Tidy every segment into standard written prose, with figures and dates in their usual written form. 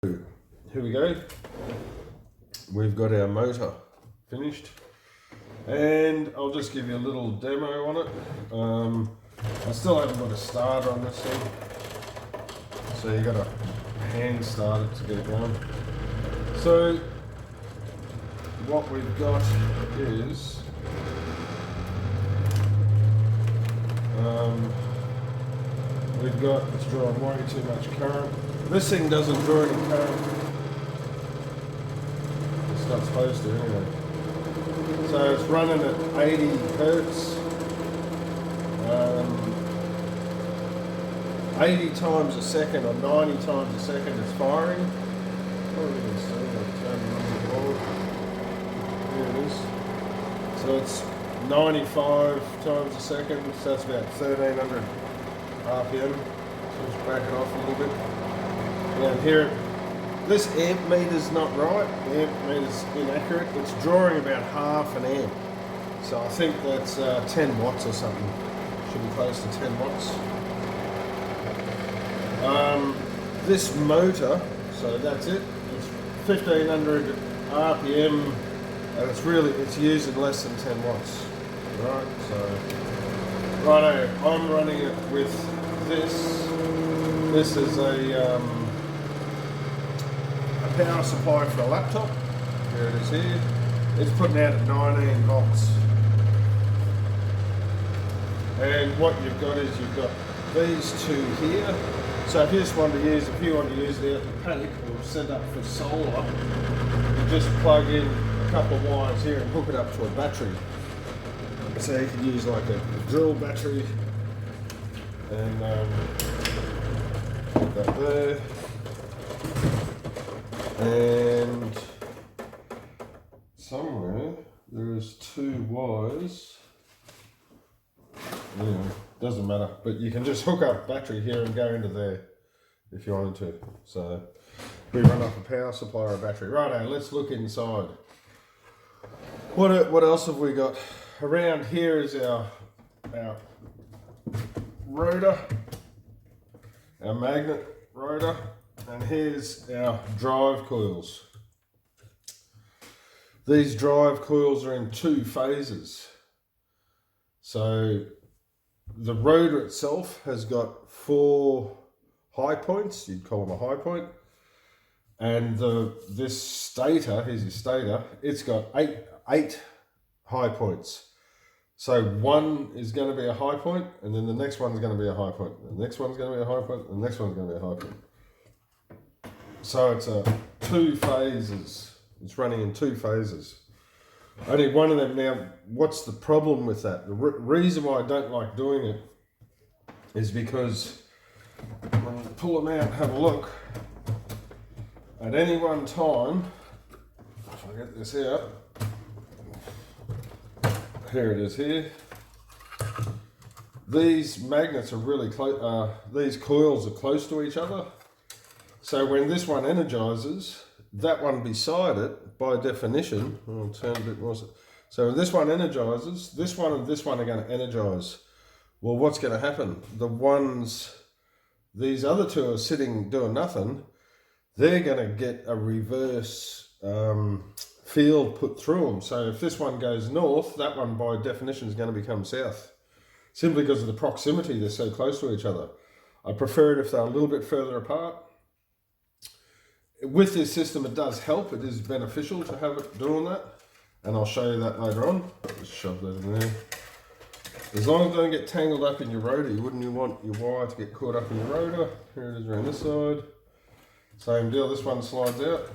Here we go. We've got our motor finished, and I'll just give you a little demo on it. I still haven't got a starter on this thing, so you got to hand start it to get it going. So what we've got is it's drawing way too much current. This thing doesn't draw any current. It's not supposed to anyway. So it's running at 80 hertz. 80 times a second or 90 times a second it's firing. What are we going to see? I'll turn it on the board. Here it is. So it's 95 times a second, so that's about 1300 RPM. So let's back it off a little bit. Down here, this amp meter's not right. The amp meter's inaccurate. It's drawing about half an amp. So I think that's 10 watts or something. Should be close to 10 watts. This motor, so that's it. It's 1500 RPM, and it's using less than 10 watts. Right, so righto, I'm running it with this. This is a power supply for a laptop. Here it is here. It's putting out at 19 volts. And what you've got is you've got these two here. So if you want to use it out the paddock or set up for solar, you just plug in a couple of wires here and hook it up to a battery. So you can use like a drill battery and put that there. And somewhere there is two wires. Anyway, doesn't matter, but you can just hook up battery here and go into there if you wanted to. So we run off a power supply or a battery. Righto, let's look inside. What else have we got? Around here is our rotor, our magnet rotor, and here's our drive coils. These drive coils are in two phases. So the rotor itself has got 4 high points, you'd call them a high point, and this stator, here's your stator, it's got eight high points. So one is going to be a high point, and then the next one's going to be a high point, the next one's going to be a high point, and the next one's going to be a high point. So it's 2 phases. It's running in 2 phases. Only one of them. Now, what's the problem with that? The reason why I don't like doing it is because when you pull them out and have a look, at any one time, if I get this out, here it is here, these magnets are really close, these coils are close to each other. So when this one energizes, that one beside it, by definition, I'll turn a bit more. So when this one energizes, this one and this one are going to energize. Well, what's going to happen? These other two are sitting doing nothing. They're going to get a reverse field put through them. So if this one goes north, that one by definition is going to become south. Simply because of the proximity, they're so close to each other. I prefer it if they're a little bit further apart. With this system, it does help. It is beneficial to have it doing that, and I'll show you that later on. Just shove that in there. As long as it don't get tangled up in your rotor, you wouldn't want your wire to get caught up in your rotor. Here it is around this side. Same deal. This one slides out.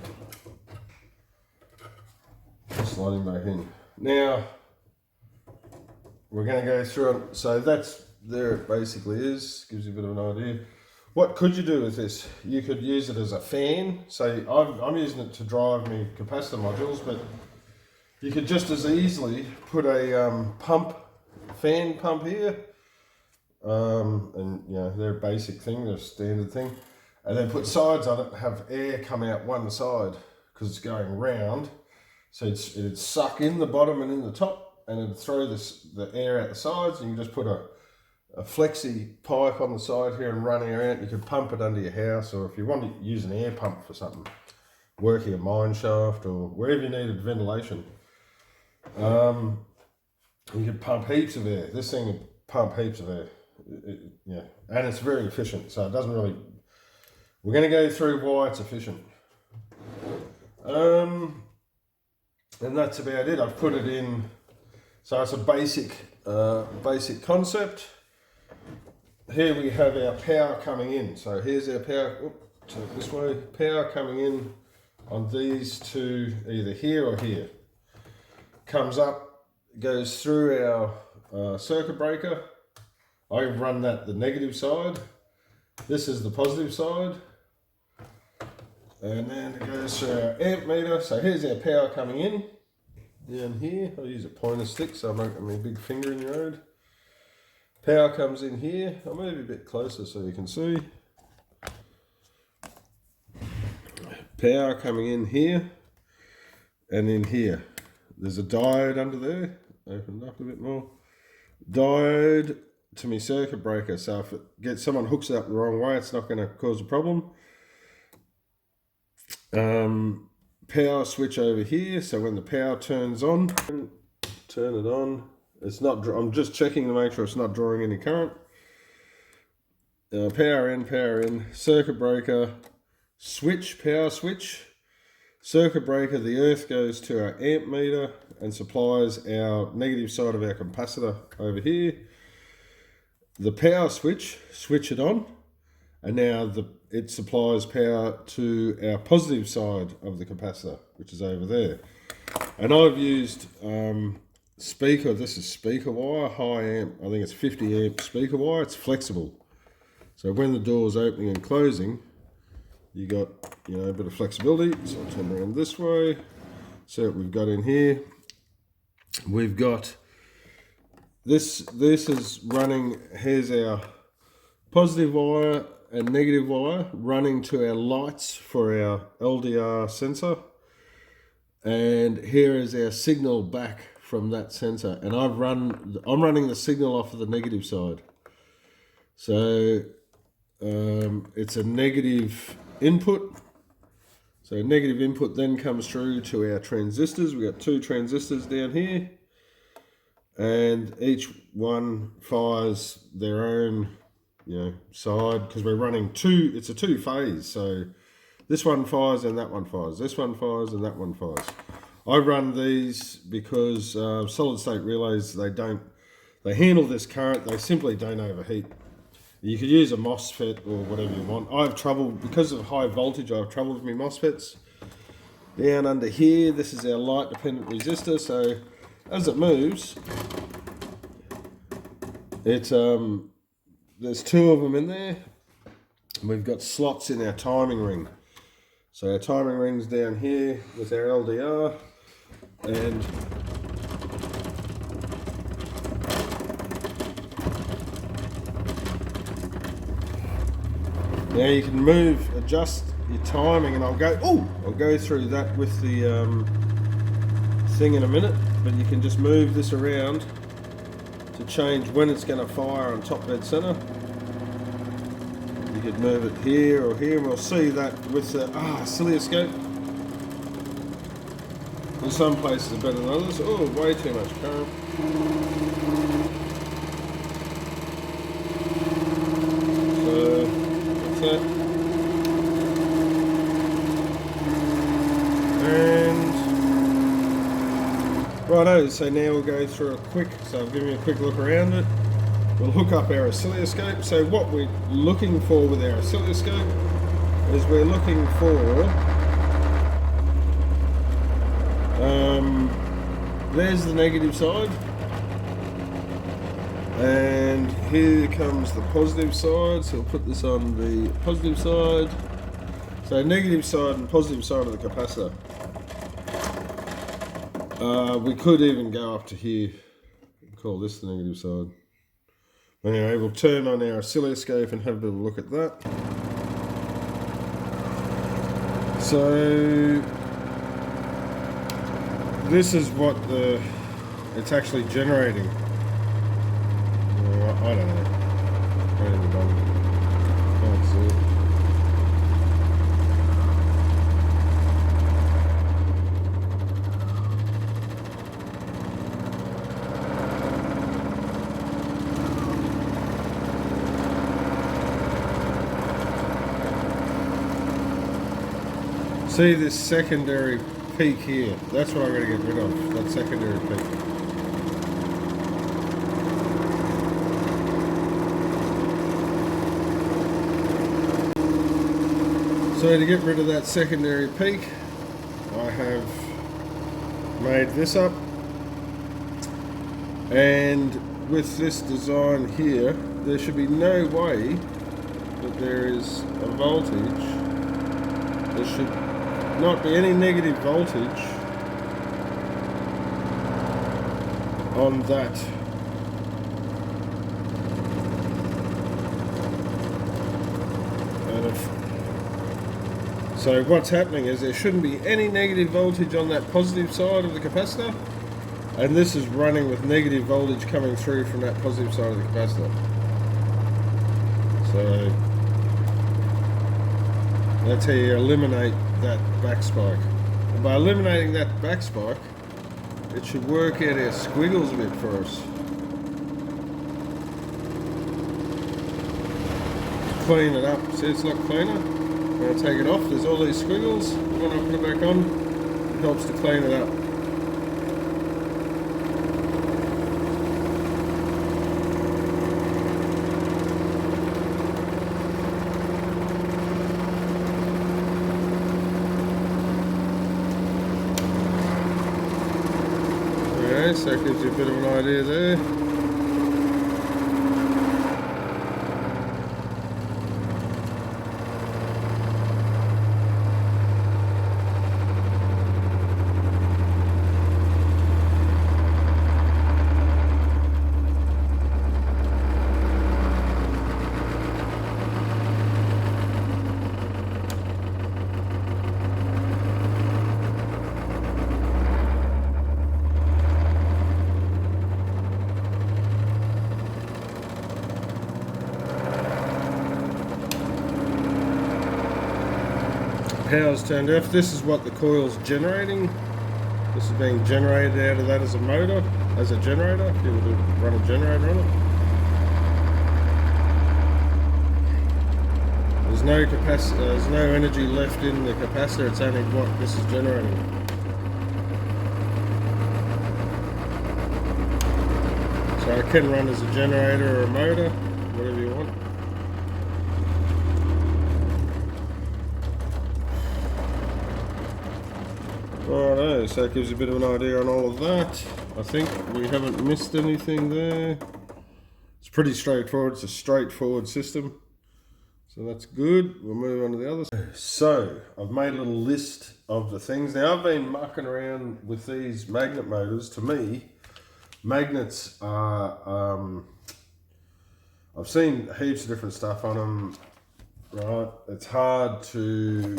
Sliding back in. Now we're going to go through it. So that's there. It basically is. Gives you a bit of an idea. What could you do with this? You could use it as a fan. So I'm using it to drive me capacitor modules, but you could just as easily put a fan pump here. And you know, they're a basic thing, they're a standard thing. And then put sides on it, have air come out one side because it's going round. So it'd suck in the bottom and in the top, and it'd throw the air out the sides, and you just put a a flexi pipe on the side here and running around. You could pump it under your house, or if you want to use an air pump for something, working a mine shaft or wherever you needed ventilation, you could pump heaps of air. This thing would pump heaps of air. Yeah, and it's very efficient, so it doesn't really. We're going to go through why it's efficient. And that's about it. I've put it in, so it's a basic concept. Here we have our power coming in. So here's our power, turn it this way, power coming in on these two, either here or here. Comes up, goes through our circuit breaker. I run that the negative side. This is the positive side. And then it goes through our amp meter. So here's our power coming in. Down here, I'll use a pointer stick so I'm not getting my big finger in the road. Power comes in here. I'll move a bit closer so you can see. Power coming in here and in here. There's a diode under there. Open it up a bit more. Diode to my circuit breaker. So if someone hooks it up the wrong way, it's not going to cause a problem. Power switch over here. So when the power turns on, turn it on. It's not. I'm just checking to make sure it's not drawing any current. Power in. Circuit breaker, switch, power switch. Circuit breaker, the earth goes to our amp meter and supplies our negative side of our capacitor over here. The power switch it on, and now it supplies power to our positive side of the capacitor, which is over there. And I've used this is speaker wire, high amp, I think it's 50 amp speaker wire. It's flexible. So when the door's opening and closing, you got, a bit of flexibility. So I'll turn around this way. So what we've got in here, we've got this is running, here's our positive wire and negative wire running to our lights for our LDR sensor. And here is our signal back from that sensor, and I'm running the signal off of the negative side. So it's a negative input. So negative input then comes through to our transistors. We've got two transistors down here, and each one fires their own side, because we're running it's a two phase. So this one fires and that one fires. This one fires and that one fires. I run these because solid state relays, they handle this current, they simply don't overheat. You could use a MOSFET or whatever you want. I have trouble, because of high voltage, I have trouble with my MOSFETs. Down under here, this is our light dependent resistor, so as it moves, there's two of them in there. We've got slots in our timing ring. So our timing ring's down here with our LDR, and now you can adjust your timing, and I'll go through that with the thing in a minute, but you can just move this around to change when it's going to fire on top dead center. You could move it here or here, and we'll see that with the oscilloscope. In some places are better than others. Oh, way too much current. So that's that. And righto, so now we'll go through so I'll give you a quick look around it. We'll hook up our oscilloscope. So what we're looking for with our oscilloscope is we're looking for, there's the negative side, and here comes the positive side. So we'll put this on the positive side. So negative side and positive side of the capacitor. We could even go up to here, call this the negative side. Anyway, we'll turn on our oscilloscope and have a bit of a look at that. So this is what it's actually generating. I don't know. hand it on. Can't see it. See this secondary peak here? That's what I'm going to get rid of, that secondary peak. So to get rid of that secondary peak, I have made this up. And with this design here, there should be no way that there is a voltage. There should not be any negative voltage on that. So what's happening is there shouldn't be any negative voltage on that positive side of the capacitor, and this is running with negative voltage coming through from that positive side of the capacitor. So that's how you eliminate that back spike. And by eliminating that back spike, it should work out our squiggles a bit for us. Clean it up. See, it's a lot cleaner. When I take it off, there's all these squiggles. When I put it back on, it helps to clean it up. So that gives you a bit of an idea there. Power's turned off. This is what the coil's generating. This is being generated out of that as a motor, as a generator, if you were to run a generator on it. There's no capacitor, there's no energy left in the capacitor, it's only what this is generating. So it can run as a generator or a motor, whatever you want. Alright, so that gives you a bit of an idea on all of that. I think we haven't missed anything there. It's pretty straightforward, it's a straightforward system. So that's good. We'll move on to the other side. So, I've made a little list of the things. Now, I've been mucking around with these magnet motors. To me, magnets are, I've seen heaps of different stuff on them, right? It's hard to,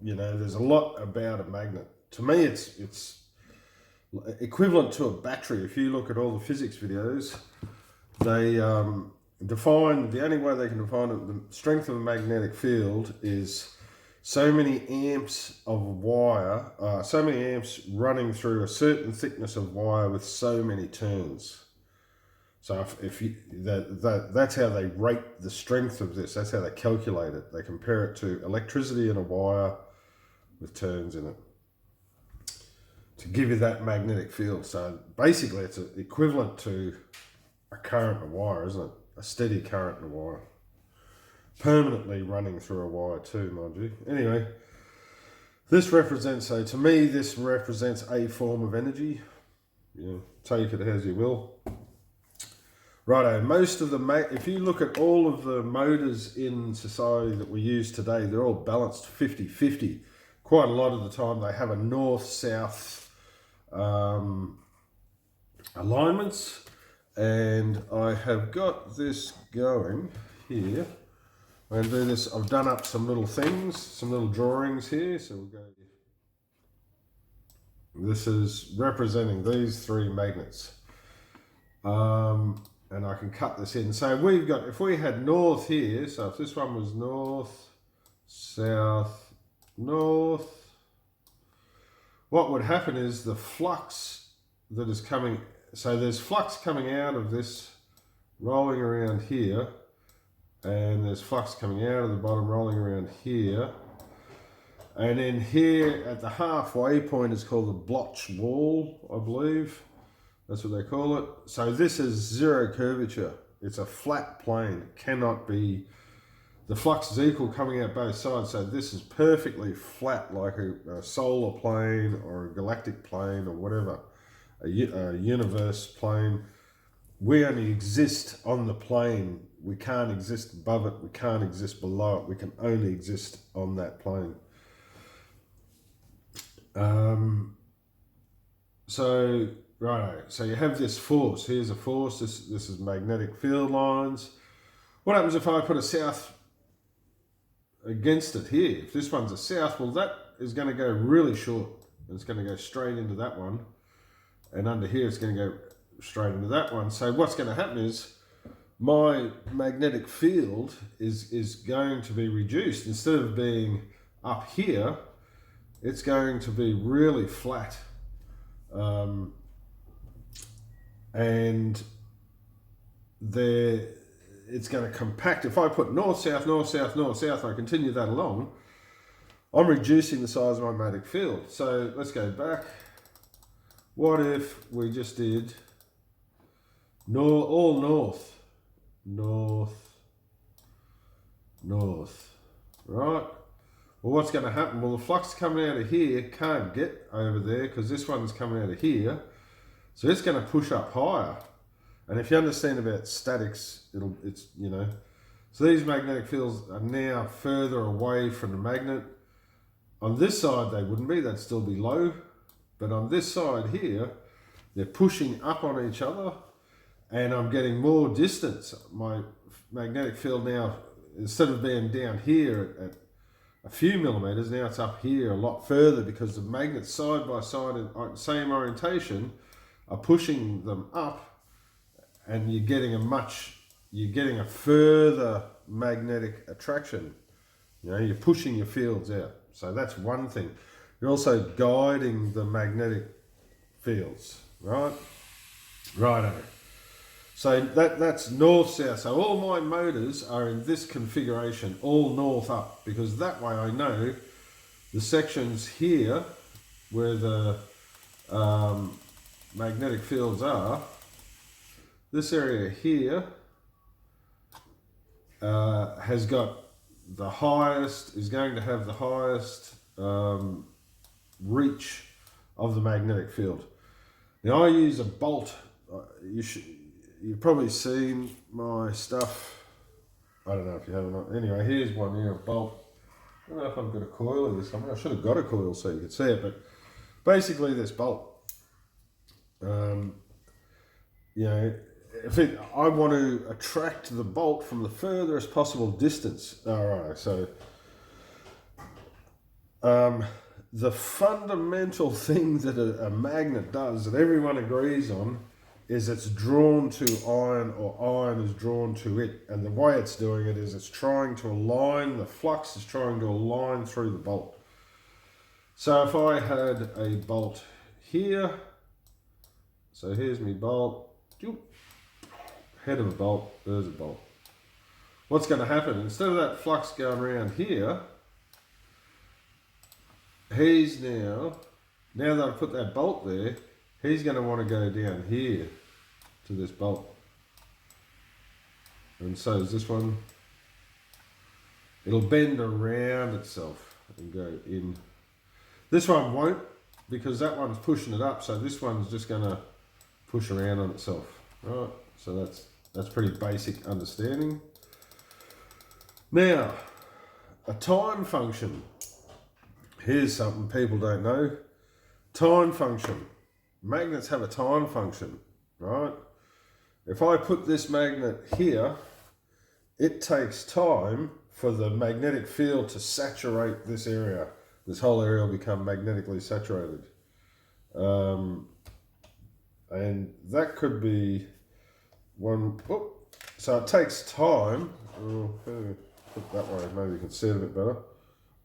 you know, there's a lot about a magnet. To me, it's equivalent to a battery. If you look at all the physics videos, they define, the only way they can define it, the strength of a magnetic field is so many amps of wire, so many amps running through a certain thickness of wire with so many turns. So if you, that's how they rate the strength of this. That's how they calculate it. They compare it to electricity in a wire with turns in it to give you that magnetic field. So basically it's equivalent to a current in a wire, isn't it? A steady current in a wire. Permanently running through a wire too, mind you. Anyway, this represents, so to me, this represents a form of energy. You take it as you will. Righto, most of the, if you look at all of the motors in society that we use today, they're all balanced 50-50. Quite a lot of the time they have a north-south alignments. And I have got this going here. I'm going to do this. I've done up some little things, some little drawings here. So we'll go. This is representing these three magnets. and I can cut this in. So we've got, if we had north here, so if this one was north, south, north, what would happen is the flux that is coming, so there's flux coming out of this rolling around here, and there's flux coming out of the bottom rolling around here, and then here at the halfway point is called the blotch wall, I believe. That's what they call it. So this is zero curvature. It's a flat plane. It cannot be, the flux is equal coming out both sides. So this is perfectly flat, like a solar plane or a galactic plane or whatever, a universe plane. We only exist on the plane. We can't exist above it. We can't exist below it. We can only exist on that plane. So you have this force. Here's a force. This is magnetic field lines. What happens if I put a south against it here? If this one's a south, well, that is going to go really short. It's going to go straight into that one. And under here, it's going to go straight into that one. So what's going to happen is my magnetic field is going to be reduced. Instead of being up here, it's going to be really flat. And there, it's going to compact. If I put north, south, north, south, north, south, and I continue that along, I'm reducing the size of my magnetic field. So let's go back. What if we just did all north, north, north, right? Well, what's going to happen? Well, the flux coming out of here can't get over there because this one's coming out of here. So it's going to push up higher. And if you understand about statics, it's, you know, so these magnetic fields are now further away from the magnet. On this side, they wouldn't be, they'd still be low. But on this side here, they're pushing up on each other and I'm getting more distance. My magnetic field now, instead of being down here at a few millimeters, now it's up here a lot further because the magnets side by side in same orientation are pushing them up, and you're getting a further magnetic attraction. You know, you're pushing your fields out. So that's one thing. You're also guiding the magnetic fields, right? Righto. So that's north-south. So all my motors are in this configuration, all north up, because that way I know the sections here where the magnetic fields are, this area here has got the highest, is going to have the highest reach of the magnetic field. Now I use a bolt. You've probably seen my stuff. I don't know if you have or not. Anyway, here's one here, a bolt. I don't know if I've got a coil of this. I mean, I should have got a coil so you could see it, but basically this bolt. You know, I want to attract the bolt from the furthest possible distance. All right, so the fundamental thing that a magnet does, that everyone agrees on, is it's drawn to iron, or iron is drawn to it. And the way it's doing it is it's trying to align, the flux is trying to align through the bolt. So if I had a bolt here, so here's my bolt, head of a bolt, there's a bolt. What's going to happen? Instead of that flux going around here, he's now that I've put that bolt there, he's going to want to go down here to this bolt. And so is this one. It'll bend around itself and go in. This one won't, because that one's pushing it up, so this one's just going to push around on itself. Right, so that's pretty basic understanding. Now, a time function. Here's something people don't know. Time function. Magnets have a time function, right? If I put this magnet here, it takes time for the magnetic field to saturate this area. This whole area will become magnetically saturated. And that could be one. Oh, so it takes time. Oh, put that way, maybe you can see it a bit better.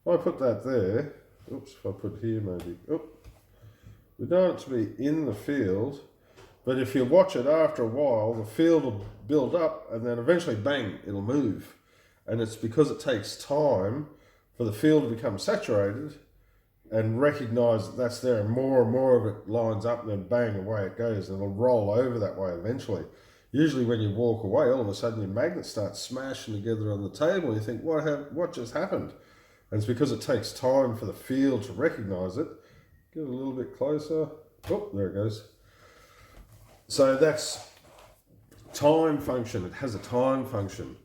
If I put that there, oops, if I put here maybe, oh, we don't want it to be in the field, but if you watch it after a while, the field will build up and then eventually, bang, it'll move. And it's because it takes time for the field to become saturated and recognize that that's there, and more of it lines up, and then bang, away it goes, and it'll roll over that way eventually. Usually when you walk away, all of a sudden your magnet starts smashing together on the table, and you think, what just happened? And it's because it takes time for the field to recognize it. Get a little bit closer. Oh, there it goes. So that's time function. It has a time function.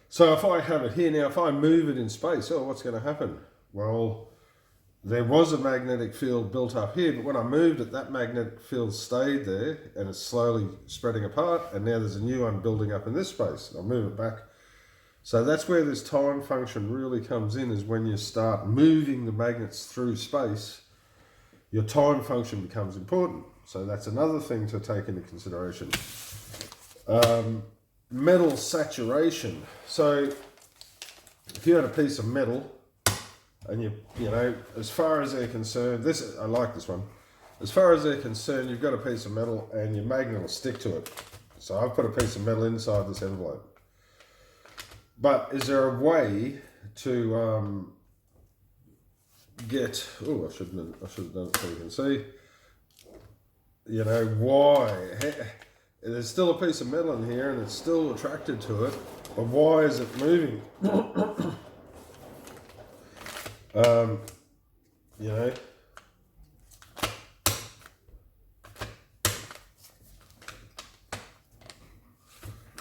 So if I have it here now, if I move it in space, oh, what's going to happen? Well, there was a magnetic field built up here, but when I moved it, that magnetic field stayed there, and it's slowly spreading apart, and now there's a new one building up in this space. I'll move it back. So that's where this time function really comes in, is when you start moving the magnets through space, your time function becomes important. So that's another thing to take into consideration. Metal saturation. So if you had a piece of metal, and you know, as far as they're concerned, I like this one. As far as they're concerned, you've got a piece of metal and your magnet will stick to it. So I've put a piece of metal inside this envelope. But is there a way to get? Oh, I should have done it so you can see. You know why? There's still a piece of metal in here, and it's still attracted to it. But why is it moving? You know,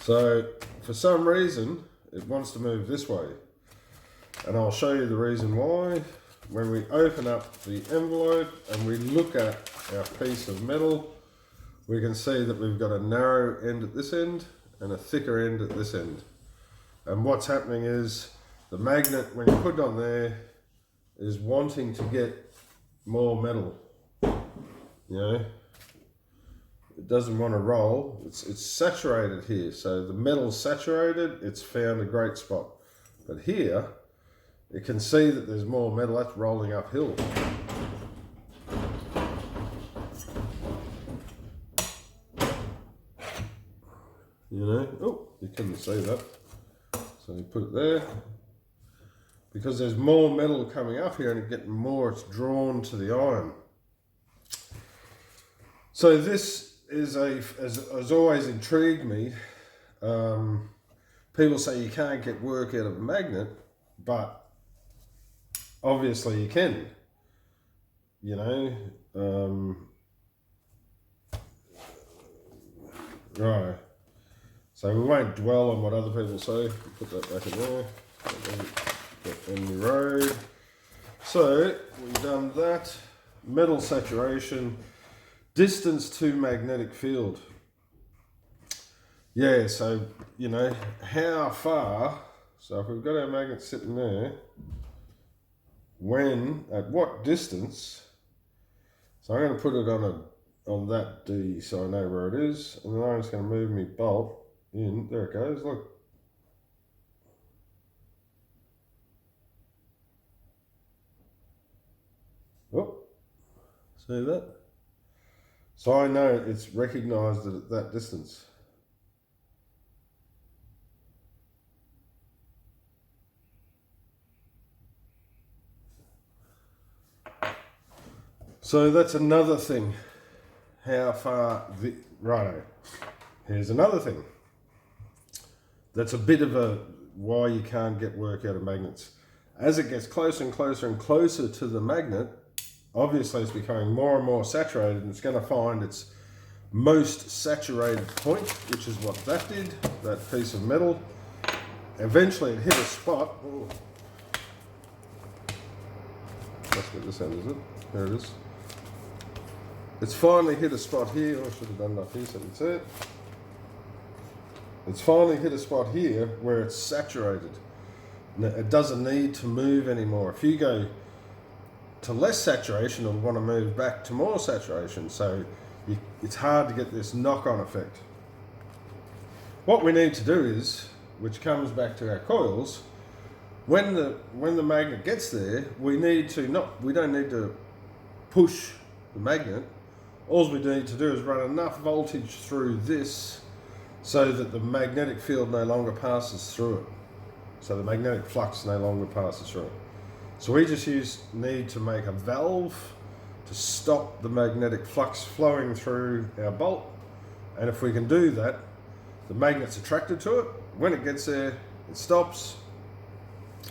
so for some reason it wants to move this way, and I'll show you the reason why when we open up the envelope and we look at our piece of metal. We can see that we've got a narrow end at this end and a thicker end at this end, and what's happening is the magnet, when you put it on there, is wanting to get more metal. You know, it doesn't want to roll. It's saturated here, so the metal's saturated. It's found a great spot, but here it can see that there's more metal. That's rolling uphill. You know, oh, you couldn't see that, so you put it there. Because there's more metal coming up here, and it's getting more, it's drawn to the iron. So this is has always intrigued me. People say you can't get work out of a magnet, but obviously you can. You know, right. So we won't dwell on what other people say. Put that back in there. In the road. So we've done that. Metal saturation, distance to magnetic field. Yeah, so you know how far. So if we've got our magnet sitting there, at what distance? So I'm going to put it on that D, so I know where it is, and then I'm just going to move my bolt in. There it goes. Look. Oh, see that? So I know it's recognised it at that distance. So that's another thing. How far righto. Here's another thing. That's a bit of a why you can't get work out of magnets. As it gets closer and closer and closer to the magnet, obviously it's becoming more and more saturated, and it's going to find its most saturated point, which is what that did, that piece of metal. Eventually it hit a spot. Oh. That's what this end, is it? There it is. It's finally hit a spot here. I should have done that here so you can see it. It's finally hit a spot here where it's saturated. It doesn't need to move anymore. If you go to less saturation, it'll want to move back to more saturation. So it's hard to get this knock-on effect. What we need to do is, which comes back to our coils, when the magnet gets there, we don't need to push the magnet. All we need to do is run enough voltage through this so that the magnetic field no longer passes through it. So the magnetic flux no longer passes through it. So we just need to make a valve to stop the magnetic flux flowing through our bolt. And if we can do that, the magnet's attracted to it. When it gets there, it stops.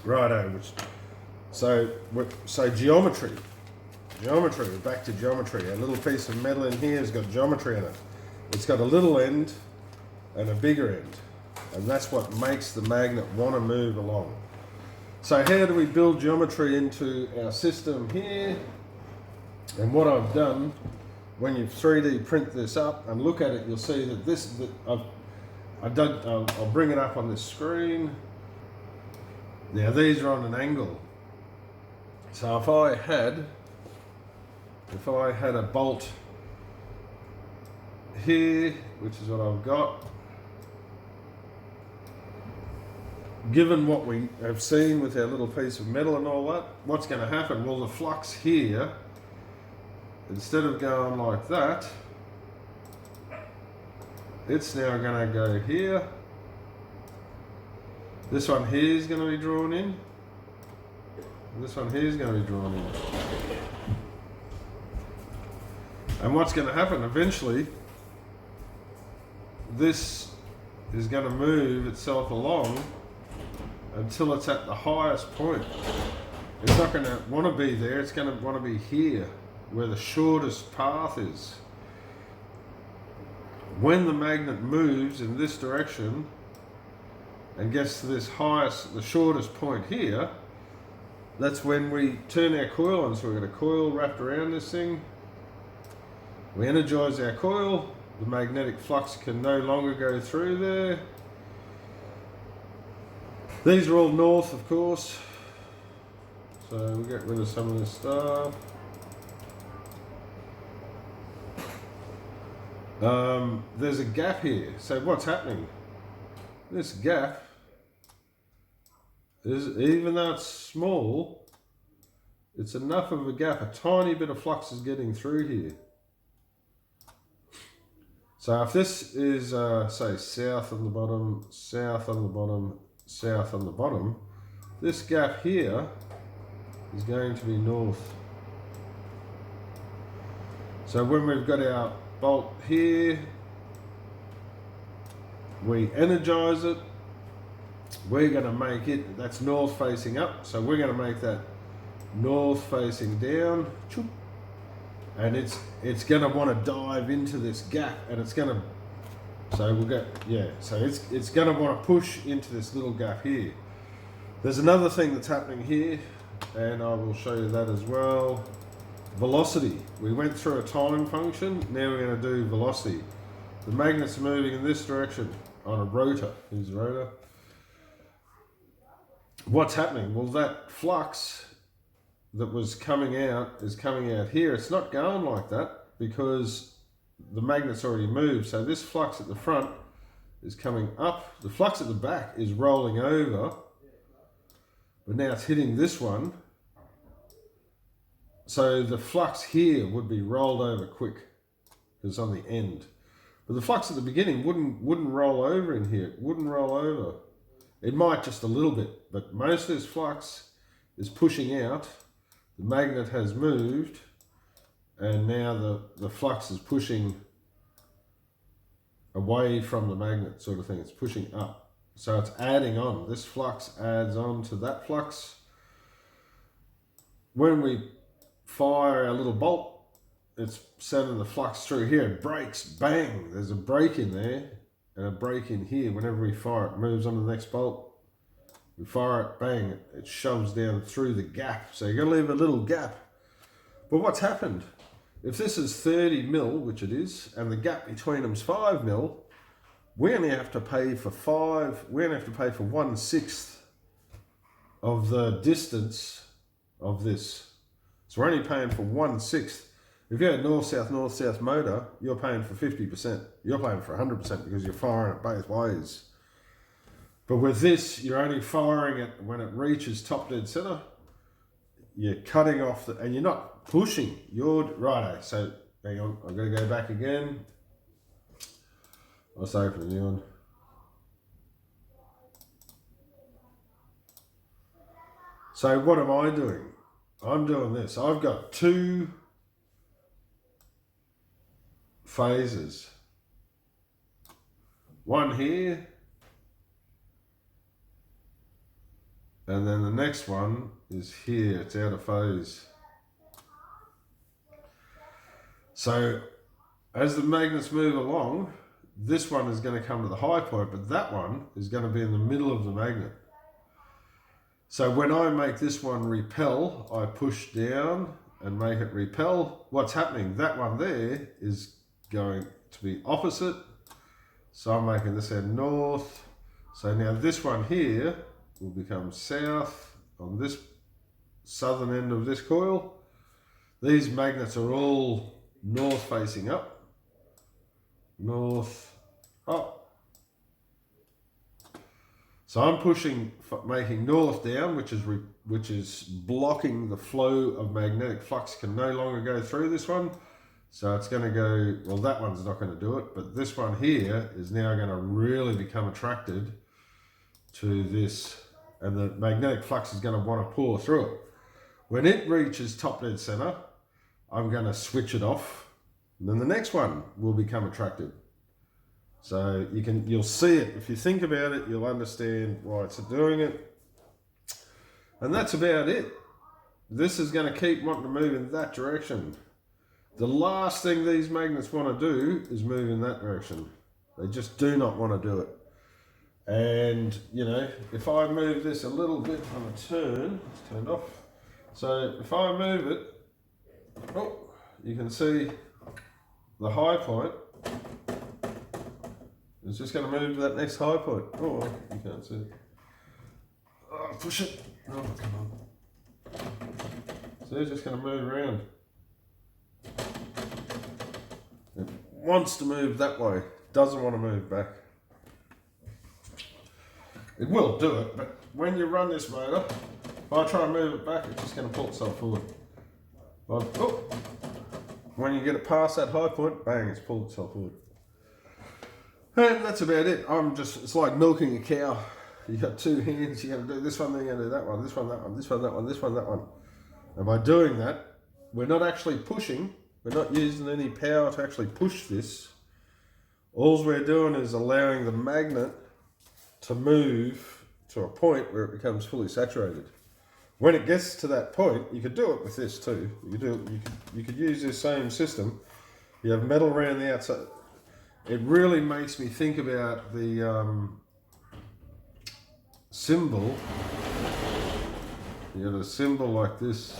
Righto. So geometry. Geometry, we're back to geometry. A little piece of metal in here has got geometry in it. It's got a little end and a bigger end. And that's what makes the magnet want to move along. So how do we build geometry into our system here? And what I've done, when you 3D print this up and look at it, you'll see that I'll bring it up on this screen. Now these are on an angle. So if I had a bolt here, which is what I've got, given what we have seen with our little piece of metal and all that, what's going to happen? Well, the flux here, instead of going like that, it's now going to go here. This one here is going to be drawn in. This one here is going to be drawn in. And what's going to happen eventually, this is going to move itself along until it's at the highest point. It's not going to want to be there, it's going to want to be here, where the shortest path is. When the magnet moves in this direction and gets to the shortest point here, that's when we turn our coil on. So we've got a coil wrapped around this thing. We energize our coil, the magnetic flux can no longer go through there. These are all north, of course, so we'll get rid of some of this stuff. There's a gap here, so what's happening? This gap is, even though it's small, it's enough of a gap, a tiny bit of flux is getting through here. So if this is, say, south on the bottom, south on the bottom, south on the bottom, this gap here is going to be north. So when we've got our bolt here, we energize it, we're going to make it, that's north facing up, so we're going to make that north facing down. And it's going to want to dive into this gap, and it's going to, so we'll get, so it's going to want to push into this little gap here. There's another thing that's happening here, and I will show you that as well. Velocity. We went through a time function, now we're going to do velocity. The magnet's moving in this direction on a rotor. Here's the rotor. What's happening? Well, that flux that was coming out is coming out here. It's not going like that because the magnet's already moved. So this flux at the front is coming up. The flux at the back is rolling over, but now it's hitting this one. So the flux here would be rolled over quick because it's on the end. But the flux at the beginning wouldn't roll over in here. It wouldn't roll over. It might just a little bit, but most of this flux is pushing out. The magnet has moved, and now the flux is pushing away from the magnet, sort of thing. It's pushing up. So it's adding on. This flux adds on to that flux. When we fire our little bolt, it's sending the flux through here. It breaks, bang, there's a break in there and a break in here. Whenever we fire it, moves on to the next bolt. We fire it, bang, it shoves down through the gap. So you're going to leave a little gap. But what's happened? If this is 30 mil, which it is, and the gap between them is 5 mil, we only have to pay for 1/6 of the distance of this. So we're only paying for 1/6. If you had a north-south motor, you're paying for 50%. You're paying for 100% because you're firing it both ways. But with this, you're only firing it when it reaches top dead center. You're cutting off, and you're not pushing. You're, righto, so hang on, I've got to go back again. Let's open a new one. So what am I doing? I'm doing this. I've got 2 phases. One here, and then the next one is here. It's out of phase. So as the magnets move along, this one is going to come to the high point, but that one is going to be in the middle of the magnet. So when I make this one repel, I push down and make it repel. What's happening? That one there is going to be opposite. So I'm making this head north. So now this one here will become south on this southern end of this coil. These magnets are all north facing up. North, up. So I'm pushing, making north down, which is blocking the flow of magnetic flux. Can no longer go through this one. So it's going to go, well, that one's not going to do it, but this one here is now going to really become attracted to this, and the magnetic flux is going to want to pour through it. When it reaches top dead center, I'm going to switch it off, and then the next one will become attracted. So you'll see it. If you think about it, you'll understand why it's doing it. And that's about it. This is going to keep wanting to move in that direction. The last thing these magnets want to do is move in that direction. They just do not want to do it. And, you know, if I move this a little bit on a turn, it's turned off. So if I move it, oh, you can see the high point. It's just going to move to that next high point. Oh, you can't see it. Oh, push it. Oh, come on. So it's just going to move around. It wants to move that way. Doesn't want to move back. It will do it, but when you run this motor, if I try and move it back, it's just going to pull itself forward. But, oh, when you get it past that high point, bang, it's pulled itself forward. And that's about it. It's like milking a cow. You got 2 hands, you're going to do this one, then you're going to do that one, this one, that one, this one, that one, this one, that one. And by doing that, we're not actually pushing, we're not using any power to actually push this. All we're doing is allowing the magnet to move to a point where it becomes fully saturated. When it gets to that point, you could do it with this too. You could use this same system. You have metal around the outside. It really makes me think about the symbol. You got a symbol like this.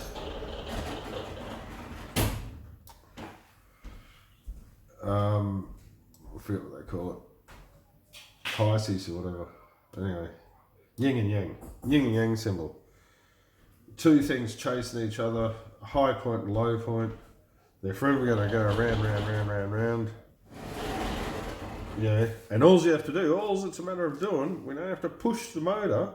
I forget what they call it. Pisces or whatever. Anyway, yin and yang symbol. 2 things chasing each other, high point and low point. They're forever going to go round. Yeah, and all you have to do, all it's a matter of doing, we don't have to push the motor.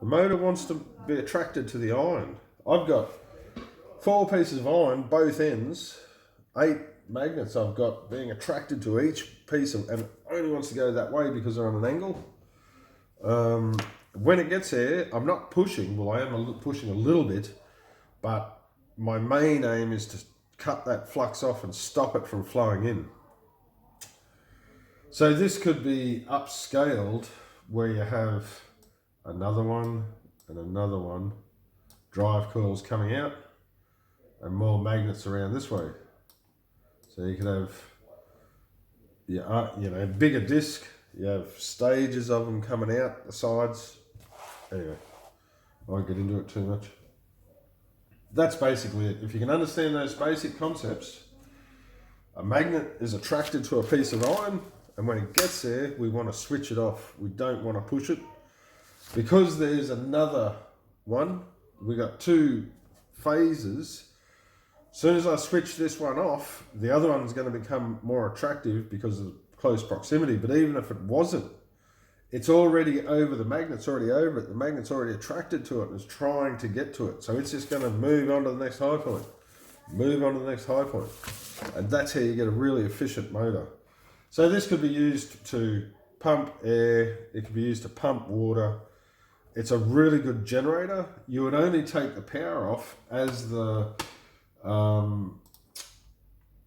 The motor wants to be attracted to the iron. I've got 4 pieces of iron, both ends, 8 magnets I've got being attracted to each piece of, and it only wants to go that way because they're on an angle. When it gets there, I'm not pushing, well I am pushing a little bit, but my main aim is to cut that flux off and stop it from flowing in. So this could be upscaled where you have another one and another one, drive coils coming out and more magnets around this way. So you could have, bigger disc, you have stages of them coming out the sides. Anyway, I won't get into it too much. That's basically it. If you can understand those basic concepts, a magnet is attracted to a piece of iron, and when it gets there, we want to switch it off. We don't want to push it. Because there's another one, we got 2 phases, As soon as I switch this one off, the other one's going to become more attractive because of close proximity. But even if it wasn't, it's already over, the magnet's already over it. The magnet's already attracted to it and is trying to get to it. So it's just going to move on to the next high point. Move on to the next high point. And that's how you get a really efficient motor. So this could be used to pump air. It could be used to pump water. It's a really good generator. You would only take the power off as the... open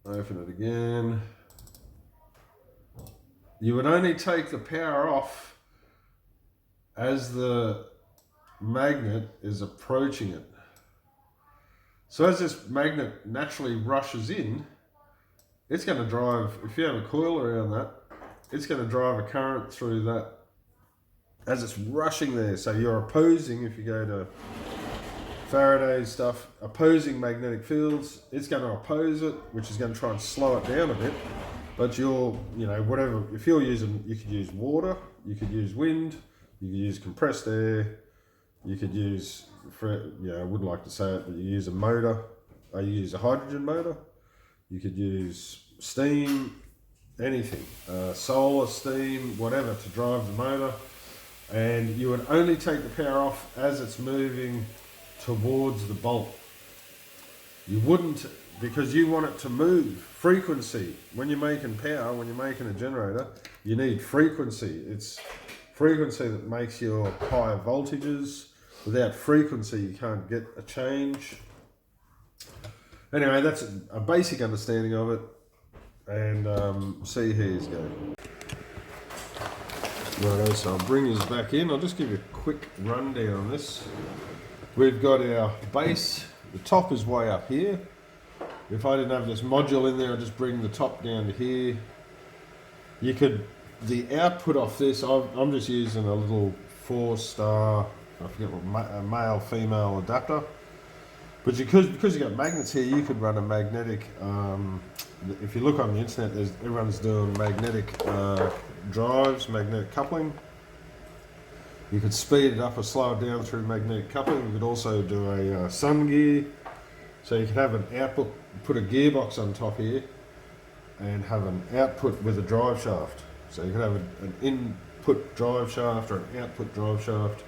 it again. You would only take the power off as the magnet is approaching it. So as this magnet naturally rushes in, it's going to drive, if you have a coil around that, it's going to drive a current through that as it's rushing there. So you're opposing, if you go to Faraday's stuff, opposing magnetic fields, it's going to oppose it, which is going to try and slow it down a bit. But you're, you know, whatever, if you're using, you could use water, you could use wind, you could use compressed air, you could use, I wouldn't like to say it, but you use a motor, you use a hydrogen motor, you could use steam, anything, solar, steam, whatever, to drive the motor. And you would only take the power off as it's moving towards the bolt. You wouldn't, because you want it to move. Frequency. When you're making power, when you're making a generator, you need frequency. It's frequency that makes your higher voltages. Without frequency, you can't get a change. Anyway, that's a basic understanding of it. And see how he's going. Righto, so I'll bring this back in. I'll just give you a quick rundown on this. We've got our base. The top is way up here. If I didn't have this module in there, I'd just bring the top down to here. You could, the output off this, I'm just using a little 4-star, I forget what, a male-female adapter. But because you've got magnets here, you could run a magnetic, if you look on the internet, everyone's doing magnetic drives, magnetic coupling. You could speed it up or slow it down through magnetic coupling. You could also do a sun gear. So you could have an output, put a gearbox on top here and have an output with a drive shaft. So you could have an input drive shaft or an output drive shaft.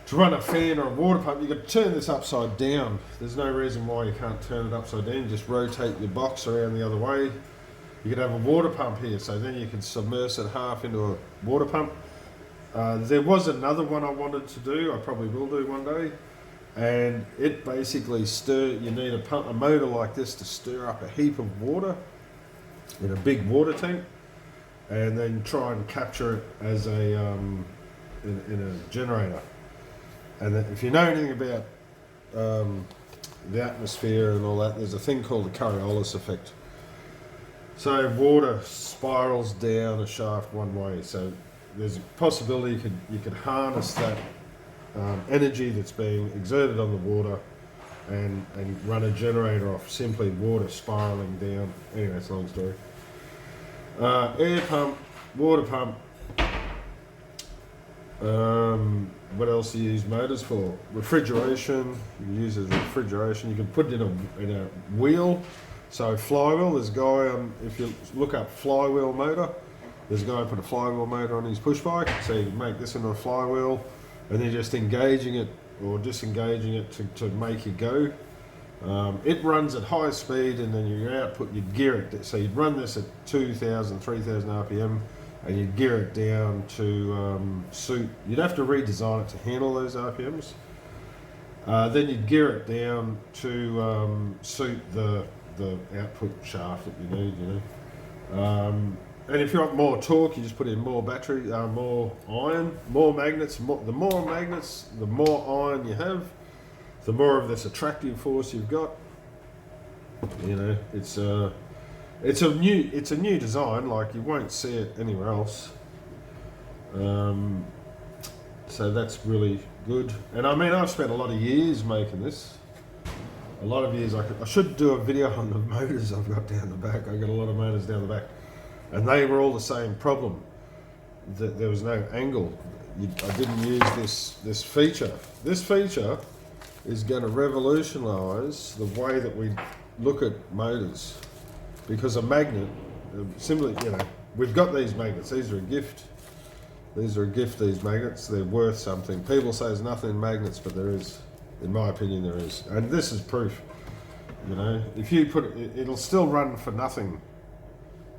To run a fan or a water pump, you could turn this upside down. There's no reason why you can't turn it upside down. You just rotate your box around the other way. You could have a water pump here, so then you can submerge it half into a water pump. There was another one I wanted to do, I probably will do one day, and it basically you need a motor like this to stir up a heap of water in a big water tank, and then try and capture it as a in a generator. And then if you know anything about the atmosphere and all that, there's a thing called the Coriolis effect. So water spirals down a shaft one way, so there's a possibility you could harness that energy that's being exerted on the water and run a generator off simply water spiraling down. Anyway, it's a long story. Air pump, water pump. What else do you use motors for? Refrigeration. You can use it as refrigeration. You can put it in a wheel. So flywheel. There's a guy on. If you look up flywheel motor, there's a guy who put a flywheel motor on his push bike. So you can make this into a flywheel, and then just engaging it or disengaging it to make it go. It runs at high speed, and then your output, you'd gear it. So you'd run this at 2,000, 3,000 RPM. And you'd gear it down to suit, you'd have to redesign it to handle those RPMs. Then you'd gear it down to suit the output shaft that you need, you know. And if you want more torque, you just put in more battery, more iron, more magnets. The more magnets, the more iron you have, the more of this attractive force you've got. You know, it's a new design. Like, you won't see it anywhere else. So that's really good. And I mean, I've spent a lot of years making this. A lot of years. I should do a video on the motors I've got down the back. I've got a lot of motors down the back, and they were all the same problem. That there was no angle. I didn't use this feature. This feature is going to revolutionise the way that we look at motors, because a magnet, simply, you know, we've got these magnets. These are a gift. These are a gift. These magnets, they're worth something. People say there's nothing in magnets, but there is. In my opinion, there is, and this is proof. You know, if you put it, it'll still run for nothing.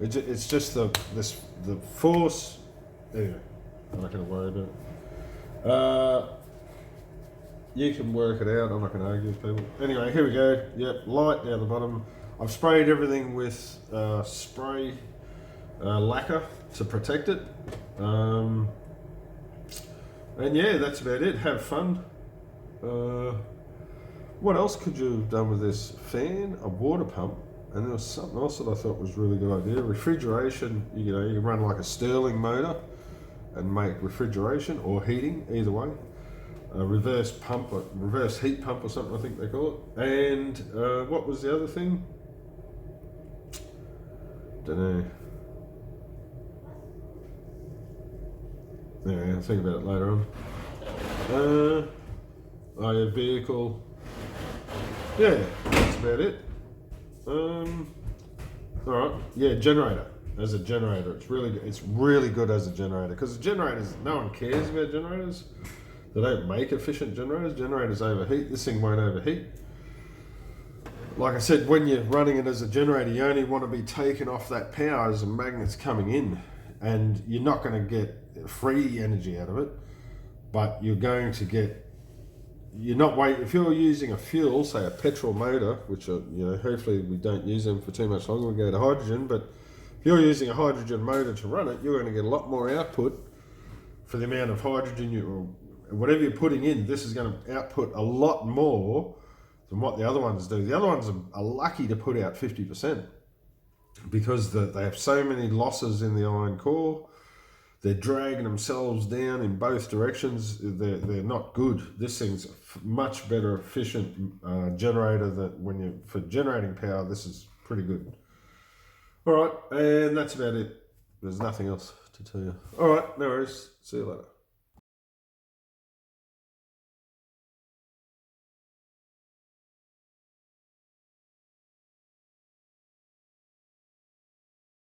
It's just the force. Anyway, I'm not going to worry about it. You can work it out. I'm not going to argue with people. Anyway, here we go. Yep, light down the bottom. I've sprayed everything with spray lacquer to protect it. And yeah, that's about it. Have fun. What else could you have done with this? Fan, a water pump, and there was something else that I thought was a really good idea. Refrigeration, you know, you can run like a Stirling motor and make refrigeration or heating, either way. A reverse pump, or reverse heat pump or something, I think they call it. And what was the other thing? Don't know. Anyway, I'll think about it later on. Oh yeah, vehicle. Yeah, that's about it. Alright, yeah, generator. As a generator, it's really good as a generator, because generators, no one cares about generators. They don't make efficient generators. Generators overheat. This thing won't overheat. Like I said, when you're running it as a generator, you only want to be taking off that power as the magnet's coming in, and you're not going to get free energy out of it, but you're going to get. You're not wait. If you're using a fuel, say a petrol motor, which are, you know, hopefully we don't use them for too much longer. We go to hydrogen, but if you're using a hydrogen motor to run it, you're going to get a lot more output for the amount of hydrogen whatever you're putting in. This is going to output a lot more than what the other ones do. The other ones are lucky to put out 50% because they have so many losses in the iron core. They're dragging themselves down in both directions. They're not good. This thing's a much better efficient generator for generating power. This is pretty good. All right, and that's about it. There's nothing else to tell you. All right, no worries. See you later.